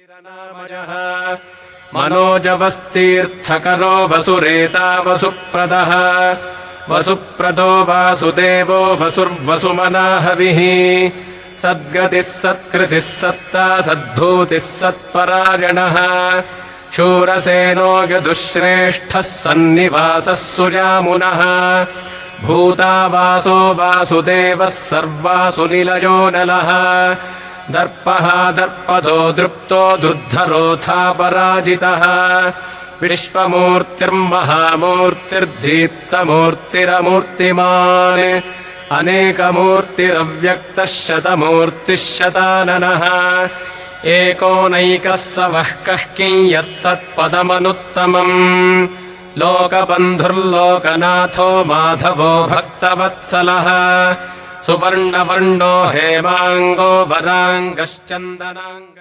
वीरनामयः मनोजवस्तीर्थकरो वसुरेता वसुप्रदः वसुप्रदो वासुदेवो वसुर्वसुमना हविः सद्गतिः सत्कृतिः सत्ता सद्भूतिः सत्परायणः शूरसेनो यदुश्रेष्ठः सन्निवासः सुजामुनः भूतावासो वासुदेवः सर्वासु निलयो नलः दर्पः दर्पदो दृप्तो दुर्धरोऽथापराजितः विश्वमूर्तिर्महामूर्तिर्दीप्तमूर्तिरमूर्तिमान् अनेकमूर्तिरव्यक्तः शतमूर्तिः शताननः एकोनैकः स वः कः किम् यत्तत्पदमनुत्तमम् लोकबन्धुर्लोकनाथो माधवो भक्तवत्सलः सुवर्णवर्णो हेमाङ्गो वराङ्गश्चन्दनाङ्ग